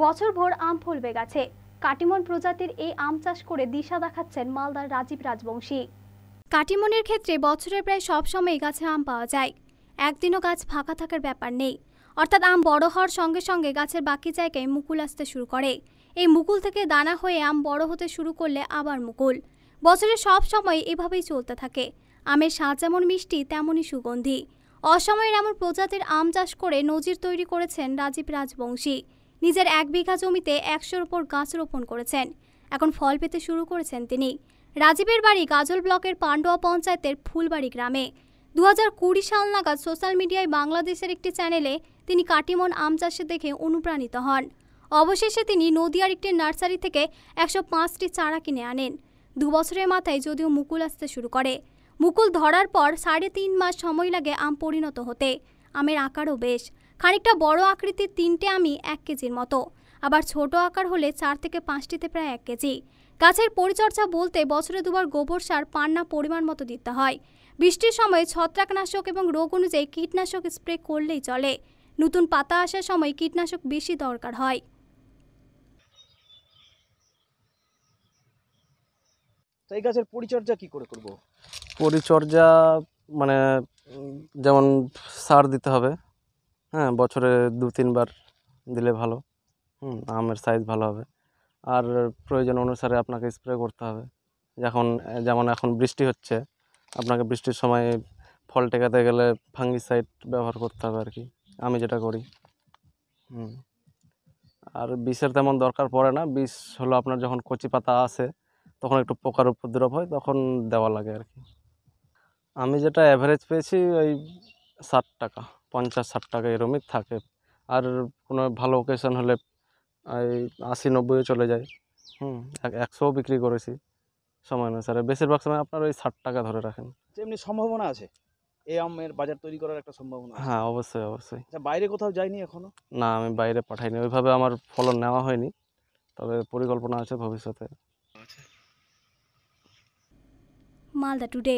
বছরভর আম ফলবে গাছে। কাটিমন প্রজাতির এই আম চাষ করে দিশা দেখাচ্ছেন মালদার রাজীব রাজবংশী। কাটিমনের ক্ষেত্রে বছরের প্রায় সব সময় গাছে আম পাওয়া যায়। একদিনও গাছ ফাঁকা থাকার ব্যাপার নেই। অর্থাৎ আম বড় হওয়ার সঙ্গে সঙ্গে গাছের বাকি জায়গায় মুকুল আসতে শুরু করে। এই মুকুল থেকে দানা হয়ে আম বড় হতে শুরু করলে আবার মুকুল। বছরের সব সময় এভাবেই চলতে থাকে। আমের স্বাদ যেমন মিষ্টি তেমনই সুগন্ধি। অসময়ের এমন প্রজাতির আম চাষ করে নজির তৈরি করেছেন রাজীব রাজবংশী। নিজের ১ বিঘা জমিতে ১০০-র উপর গাছ রোপণ করেছেন। এখন ফল পেতে শুরু করেছেন তিনি। রাজীবের বাড়ি গাজল ব্লকের পান্ডুয়া পঞ্চায়েতের ফুলবাড়ি গ্রামে। ২০২০ সাল নাগাদ সোশ্যাল মিডিয়ায় বাংলাদেশের একটি চ্যানেলে তিনি কাটিমন আম চাষে দেখে অনুপ্রাণিত হন। অবশেষে তিনি নদিয়ার একটি নার্সারি থেকে ১০৫টি চারা কিনে আনেন। ২ বছরের মাথায় যদিও মুকুল আসতে শুরু করে। মুকুল ধরার পর ৩.৫ মাস সময় লাগে আম পরিণত হতে। আমের আকারও বেশ খানিকটা বড় আকৃতির, ৩টে আমই ১ কেজির মতো। আবার ছোট আকার হলে ৪ থেকে ৫টিতে প্রায় ১ কেজি। গাছের পরিচর্যা বলতে বছরে ২বার গোবর সার পান্না পরিমাণ মতো দিতে হয়। বৃষ্টির সময় ছত্রাকনাশক এবং রোগ অনুযায়ী কীটনাশক স্প্রে করলেই চলে। নতুন পাতা আসার সময় কীটনাশক বেশি দরকার হয়। তো এই গাছের পরিচর্যা কি করে করব? পরিচর্যা মানে যেমন সার দিতে হবে, হ্যাঁ, বছরে ২-৩ বার দিলে ভালো। আমের সাইজ ভালো হবে। আর প্রয়োজন অনুসারে আপনাকে স্প্রে করতে হবে। যেমন এখন বৃষ্টি হচ্ছে, আপনাকে বৃষ্টির সময় ফল টেকাতে গেলে ফাঙ্গিসাইড ব্যবহার করতে হবে আর কি, আমি যেটা করি। আর বিষের তেমন দরকার পড়ে না। বিষ হলো আপনার যখন কচি পাতা আসে তখন একটু পোকার উপদ্রব হয়, তখন দেওয়া লাগে আর কি। আমি যেটা অ্যাভারেজ পেয়েছি ওই ৬০ টাকা, ৫০-৬০ টাকা এরমই থাকে। আর কোনো ভালো অকেশন হলে এই ৮০-৯০-ও চলে যায়। ১০০ও বিক্রি করেছি সময় অনুসারে। বেশিরভাগ সময় আপনার ওই ৬০ টাকা ধরে রাখেন। এমনি সম্ভাবনা আছে এই আমের বাজার তৈরি করার একটা সম্ভাবনা আছে? হ্যাঁ, অবশ্যই অবশ্যই। আচ্ছা, বাইরে কোথাও যায়নি এখনো? না, আমি বাইরে পাঠাইনি, ওইভাবে আমার ফলন নেওয়া হয়নি, তবে পরিকল্পনা আছে ভবিষ্যতে। মালদা টুডে।